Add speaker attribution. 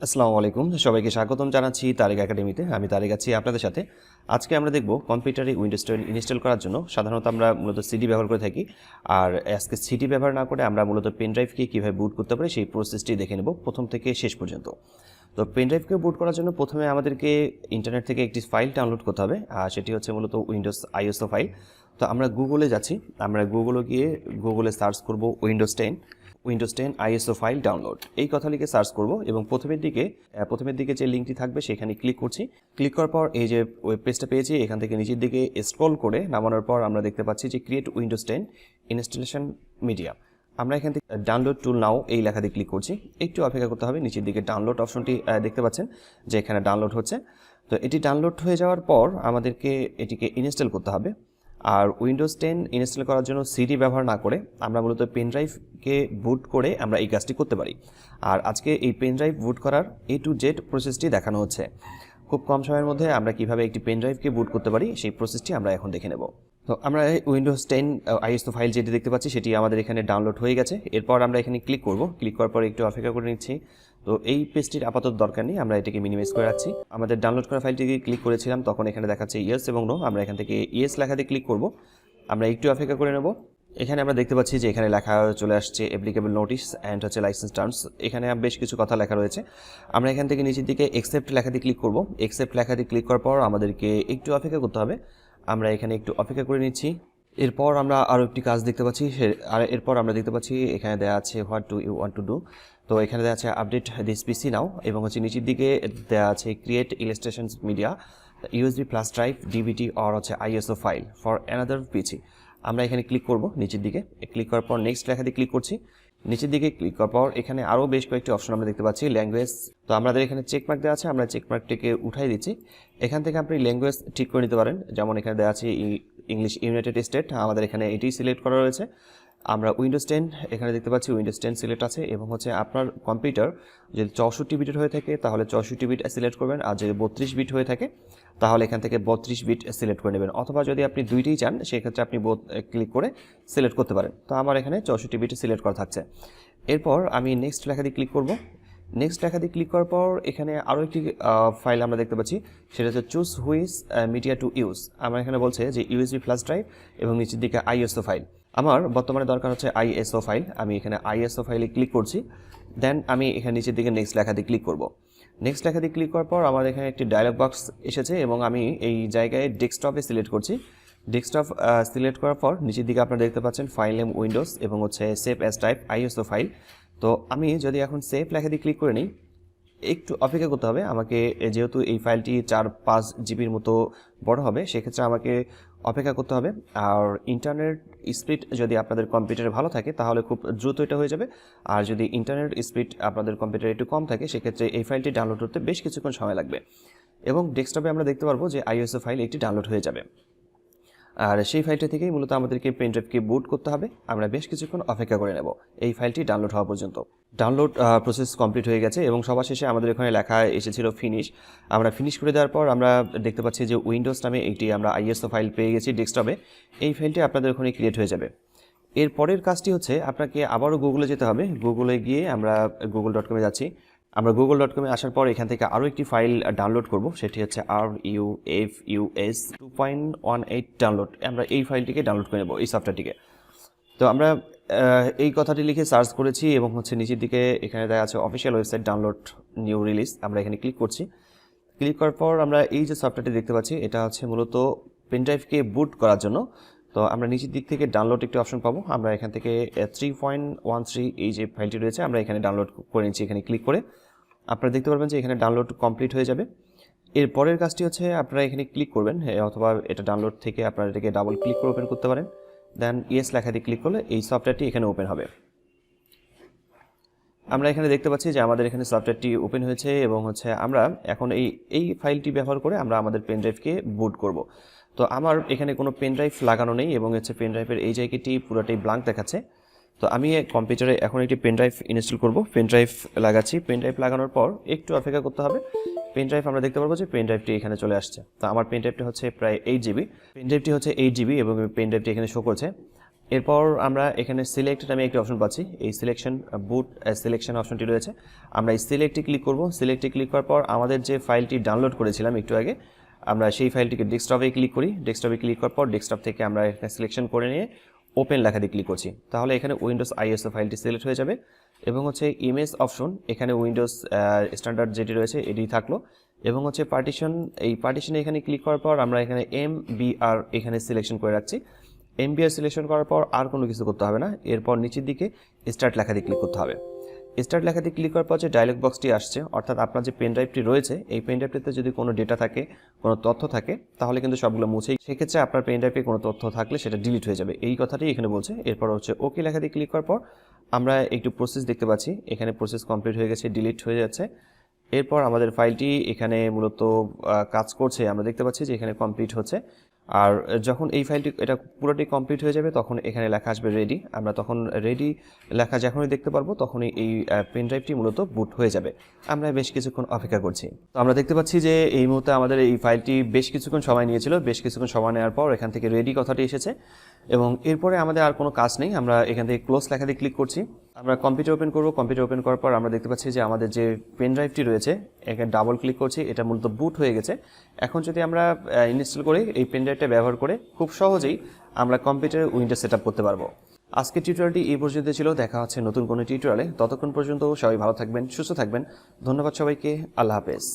Speaker 1: আসসালামু আলাইকুম, সবাইকে স্বাগতম জানাচ্ছি তারেক একাডেমিতে। আমি তারেক আছি আপনাদের সাথে। আজকে আমরা দেখব কম্পিউটারে উইন্ডোজ 10 ইনস্টল করার জন্য সাধারণত আমরা মূলত সিডি ব্যবহার করে থাকি। আর আজকে সিডি ব্যবহার না করে আমরা মূলত পেনড্রাইভকে কীভাবে বুট করতে পারি সেই প্রসেসটি দেখে নেব প্রথম থেকে শেষ পর্যন্ত। তো পেনড্রাইভকে বুট করার জন্য প্রথমে আমাদেরকে ইন্টারনেট থেকে একটি ফাইল ডাউনলোড করতে হবে, আর সেটি হচ্ছে মূলত উইন্ডোজ আইএসও ফাইল। তো আমরা গুগলে যাচ্ছি, আমরা গুগলে গিয়ে গুগলে সার্চ করব উইন্ডোজ 10 আইএসও ফাইল ডাউনলোড, এই কথা লিখে সার্চ করব এবং প্রথমের দিকে যে লিঙ্কটি থাকবে সেখানে ক্লিক করছি। ক্লিক করার পর এই যে ওয়েব পেজটা পেয়েছি, এখান থেকে নিচের দিকে স্ক্রল করে নামানোর পর আমরা দেখতে পাচ্ছি যে ক্রিয়েট উইন্ডোজ 10 ইনস্টলেশন মিডিয়া। আমরা এখান থেকে ডাউনলোড টুল নাও এই লেখা দিয়ে ক্লিক করছি। একটু অপেক্ষা করতে হবে, নিচের দিকে ডাউনলোড অপশনটি দেখতে পাচ্ছেন যে এখানে ডাউনলোড হচ্ছে। তো এটি ডাউনলোড হয়ে যাওয়ার পর আমাদেরকে এটিকে ইনস্টল করতে হবে। আর উইন্ডোজ 10 ইনস্টল করার জন্য সিডি ব্যবহার না করে আমরা মূলত পেনড্রাইভকে বুট করে আমরা এই কাজটি করতে পারি। আর আজকে এই পেনড্রাইভ বুট করার A to Z প্রসেসটি দেখানো হচ্ছে। খুব কম সময়ের মধ্যে আমরা কিভাবে একটি পেনড্রাইভকে বুট করতে পারি সেই প্রসেসটি আমরা এখন দেখে নেব। তো আমরা উইন্ডোজ 10 আইএসও ফাইল যেটি দেখতে পাচ্ছি সেটি আমাদের এখানে ডাউনলোড হয়ে গেছে। এরপর আমরা এখানে ক্লিক করব। ক্লিক করার পর একটু অপেক্ষা করে নিচ্ছি। তো এই পেজটির আপাতত দরকার নেই, আমরা এটাকে মিনিমাইজ করে রাখছি। আমাদের ডাউনলোড করা ফাইলটিকে ক্লিক করেছিলাম, তখন এখানে দেখাচ্ছে ইয়েস এবং নো। আমরা এখান থেকে ইয়েস লেখাতে ক্লিক করব। আমরা একটু অপেক্ষা করে নেব। এখানে আমরা দেখতে পাচ্ছি যে এখানে লেখা চলে আসছে অ্যাপ্লিকেবল নোটিস অ্যান্ড হচ্ছে লাইসেন্স টার্মস। এখানে বেশ কিছু কথা লেখা রয়েছে। আমরা এখান থেকে নিচের দিকে অ্যাকসেপ্ট লেখাতে ক্লিক করব। অ্যাকসেপ্ট লেখাতে ক্লিক করার পর আমাদেরকে একটু অপেক্ষা করতে হবে। আমরা এখানে একটু অপেক্ষা করে নিচ্ছি। এরপর আমরা আরও একটি কাজ দেখতে পাচ্ছি, এরপর আমরা দেখতে পাচ্ছি এখানে দেওয়া আছে what do you want to do. তো এখানে দেওয়া আছে আপডেট দিস পিসি নাও, এবং হচ্ছে নিচের দিকে দেওয়া আছে create illustrations media USB plus drive DBT or হচ্ছে আইএসও ফাইল ফর অ্যানাদার পিসি। আমরা এখানে ক্লিক করব। নিচের দিকে ক্লিক করার পর নেক্সট লেখাতে ক্লিক করছি। নিচের দিকে ক্লিক করার পর এখানে আরও বেশ কয়েকটি অপশন আমরা দেখতে পাচ্ছি। ল্যাঙ্গুয়েজ, তো আমাদের এখানে চেকমার্ক দেওয়া আছে, আমরা চেকমার্কটিকে উঠাই দিচ্ছি। এখান থেকে আপনি ল্যাঙ্গুয়েজ ঠিক করে নিতে পারেন, যেমন এখানে দেওয়া আছে ইংলিশ ইউনাইটেড স্টেট, আমাদের এখানে এটি সিলেক্ট করা রয়েছে। আমরা উইন্ডোজ 10 এখানে দেখতে পাচ্ছি উইন্ডোজ 10 সিলেক্ট আছে, এবং হচ্ছে আপনার কম্পিউটার যদি 64 বিটের হয়ে থাকে তাহলে 64 বিট সিলেক্ট করবেন, আর যদি 32 বিট হয়ে থাকে তাহলে এখান থেকে 32 বিট সিলেক্ট করে নেবেন, অথবা যদি আপনি দুইটাই চান সেক্ষেত্রে আপনি ক্লিক করে সিলেক্ট করতে পারেন। তো আমার এখানে 64 বিট সিলেক্ট করা থাকছে। এরপর আমি নেক্সট লেখা দিয়ে ক্লিক করব। নেক্সট লেখা দিয়ে ক্লিক করার পর এখানে আরও একটি ফাইল আমরা দেখতে পাচ্ছি, সেটা হচ্ছে choose which media to use. আমার এখানে বলছে যে ইউএসবি ফ্ল্যাশ ড্রাইভ এবং নিচের দিকে আইএসও ফাইল। আমার বর্তমানে দরকার হচ্ছে আইএসও ফাইল। আমি এখানে আইএসও ফাইলে ক্লিক করছি। দেন আমি এখানে নিচের দিকে নেক্সট লেখা দিয়ে ক্লিক করব। নেক্সট লেখা দিয়ে ক্লিক করার পর আমার এখানে একটি ডায়লগ বক্স এসেছে, এবং আমি এই জায়গায় ডেস্কটপে সিলেক্ট করছি। ডেস্কটপ সিলেক্ট করার পর নিচের দিকে আপনারা দেখতে পাচ্ছেন ফাইল নেম উইন্ডোজ এবং হচ্ছে save as type ISO file. তো আমি যদি এখন সেভ লেখা দিয়ে ক্লিক করে নিই, একটু অপেক্ষা করতে হবে আমাকে, যেহেতু এই ফাইলটি 4-5 জিবির মতো বড় হবে, সেক্ষেত্রে আমাকে অপেক্ষা করতে হবে। আর ইন্টারনেট স্পিড যদি আপনাদের কম্পিউটারে ভালো থাকে তাহলে খুব দ্রুত এটা হয়ে যাবে, আর যদি ইন্টারনেট স্পিড আপনাদের কম্পিউটারে একটু কম থাকে সেক্ষেত্রে এই ফাইলটি ডাউনলোড করতে বেশ কিছুক্ষণ সময় লাগবে, এবং ডেস্কটপে আমরা দেখতে পারবো যে আইএসও ফাইল একটি ডাউনলোড হয়ে যাবে। আর সেই ফাইলটা থেকেই মূলত আমাদেরকে পেনড্রাইভকে বুট করতে হবে। আমরা বেশ কিছুক্ষণ অপেক্ষা করে নেব এই ফাইলটি ডাউনলোড হওয়া পর্যন্ত। ডাউনলোড প্রসেস কমপ্লিট হয়ে গেছে, এবং সবার শেষে আমাদের এখানে লেখা এসেছিল ফিনিশ। আমরা ফিনিশ করে দেওয়ার পর আমরা দেখতে পাচ্ছি যে উইন্ডোজ নামে একটি আমরা আইএসও ফাইল পেয়ে গেছি ডেস্কটপে। এই ফাইলটি আপনাদের ওখানে ক্রিয়েট হয়ে যাবে। এর পরের কাজটি হচ্ছে আপনাকে আবারও গুগলে যেতে হবে। গুগলে গিয়ে আমরা google.com যাচ্ছি। আমরা google.com আসার পর এখান থেকে আরও একটি ফাইল ডাউনলোড করব, সেটি হচ্ছে RUFUS 2.18 ডাউনলোড। আমরা এই ফাইলটিকে ডাউনলোড করে নেব, এই সফটওয়্যারটিকে। তো আমরা এই কথাটি লিখে সার্চ করেছি, এবং হচ্ছে নিচের দিকে এখানে দেওয়া আছে official website download new release. আমরা এখানে ক্লিক করছি। ক্লিক করার পর আমরা এই যে সফটওয়্যারটি দেখতে পাচ্ছি এটা হচ্ছে মূলত পেনড্রাইভকে বুট করার জন্য। তো আমরা নিচের দিক থেকে ডাউনলোড একটি অপশন পাবো। আমরা এখান থেকে 3.13 এই যে ফাইলটি রয়েছে আমরা এখানে ডাউনলোড করে নিচ্ছি। এখানে ক্লিক করে আপনারা দেখতে পারবেন যে এখানে ডাউনলোড কমপ্লিট হয়ে যাবে। এর পরের কাজটি হচ্ছে আপনারা এখানে ক্লিক করবেন, অথবা এটা ডাউনলোড থেকে আপনারা এটাকে ডাবল ক্লিক করে ওপেন করতে পারেন। দেন ইয়েস লেখা দিয়ে ক্লিক করলে এই সফটওয়্যারটি এখানে ওপেন হবে। আমরা এখানে দেখতে পাচ্ছি যে আমাদের এখানে সফটওয়্যারটি ওপেন হয়েছে, এবং হচ্ছে আমরা এখন এই ফাইলটি ব্যবহার করে আমরা আমাদের পেনড্রাইভকে বুট করব। তো আমার এখানে কোনো পেনড্রাইভ লাগানো নেই, এবং হচ্ছে পেনড্রাইভের এই জায়গাটি পুরোটাই ব্ল্যাঙ্ক দেখাচ্ছে। তো আমি কম্পিউটারে এখন একটি পেনড্রাইভ ইনস্টল করব। পেনড্রাইভ লাগাচ্ছি। পেনড্রাইভ লাগানোর পর একটু অপেক্ষা করতে হবে। পেনড্রাইভ আমরা দেখতে পারবো যে পেনড্রাইভটি এখানে চলে আসছে। তো আমার পেনড্রাইভটি হচ্ছে প্রায় 8 জিবি। পেনড্রাইভটি হচ্ছে 8 জিবি, এবং পেনড্রাইভটি এখানে শো করছে। এরপর আমরা এখানে সিলেক্ট নামে একটি অপশন পাচ্ছি, এই সিলেকশন বুট সিলেকশন অপশনটি রয়েছে। আমরা এই সিলেক্টে ক্লিক করব। সিলেক্টে ক্লিক করার পর আমাদের যে ফাইলটি ডাউনলোড করেছিলাম একটু আগে, আমরা সেই ফাইলটিকে ডেস্কটপে ক্লিক করি। ডেস্কটপে ক্লিক করার পর ডেস্কটপ থেকে আমরা এখানে সিলেকশন করে নিয়ে ওপেন লেখা দিয়ে ক্লিক করছি। তাহলে এখানে উইন্ডোজ আইএসও ফাইলটি সিলেক্ট হয়ে যাবে এবং হচ্ছে ইমেজ অপশন, এখানে উইন্ডোজ স্ট্যান্ডার্ড যেটি রয়েছে এটি থাকলো এবং হচ্ছে পার্টিশন, এই পার্টিশনে এখানে ক্লিক করার পর আমরা এখানে MBR এখানে সিলেকশন করে রাখছি। MBR সিলেকশন করার পর আর কোনো কিছু করতে হবে না। এরপর নিচের দিকে স্টার্ট লেখা দিয়ে ক্লিক করতে হবে। স্টার্ট লেখা দিয়ে ক্লিক করার পর যে ডায়লগ বক্সটি আসছে, অর্থাৎ আপনার যে পেন ড্রাইভটি রয়েছে এই পেন ড্রাইভটিতে যদি কোনো ডেটা থাকে, কোনো তথ্য থাকে, তাহলে কিন্তু সবগুলো মুছেই, সেক্ষেত্রে আপনার পেন ড্রাইভে কোনো তথ্য থাকলে সেটা ডিলিট হয়ে যাবে, এই কথাটি এখানে বলছে। এরপর হচ্ছে ওকে লেখা দিয়ে ক্লিক করার পর আমরা একটু প্রসেস দেখতে পাচ্ছি, এখানে প্রসেস কমপ্লিট হয়ে গেছে, ডিলিট হয়ে যাচ্ছে। এরপর আমাদের ফাইলটি এখানে মূলত কাজ করছে, আমরা দেখতে পাচ্ছি যে এখানে কমপ্লিট হচ্ছে। আর যখন এই ফাইলটি এটা পুরোটি কমপ্লিট হয়ে যাবে তখন এখানে লেখা আসবে রেডি। আমরা তখন রেডি লেখা যখনই দেখতে পারবো তখনই এই পেন ড্রাইভটি মূলত বুট হয়ে যাবে। আমরা বেশ কিছুক্ষণ অপেক্ষা করছি। তো আমরা দেখতে পাচ্ছি যে এই মুহূর্তে আমাদের এই ফাইলটি বেশ কিছুক্ষণ সময় নিয়েছিল। বেশ কিছুক্ষণ সময় নেওয়ার পর এখান থেকে রেডি কথাটি এসেছে এবং এরপরে আমাদের আর কোনো কাজ নেই। আমরা এখান থেকে ক্লোজ লেখা দিয়ে ক্লিক করছি। আমরা কম্পিউটার ওপেন করব। কম্পিউটার ওপেন করার পর আমরা দেখতে পাচ্ছি যে আমাদের যে পেন ড্রাইভটি রয়েছে এখানে ডাবল ক্লিক করছি, এটা মূলত বুট হয়ে গেছে। এখন যদি আমরা ইনস্টল করি এই পেন ড্রাইভটা ব্যবহার করে খুব সহজেই আমরা কম্পিউটারে উইন্ডোজ সেট আপ করতে পারবো। আজকের টিউটোরিয়ালটি এই পর্যন্ত ছিল। দেখা হচ্ছে নতুন কোনো টিউটোরিয়ালে। ততক্ষণ পর্যন্ত সবাই ভালো থাকবেন, সুস্থ থাকবেন। ধন্যবাদ সবাইকে। আল্লাহ হাফেজ।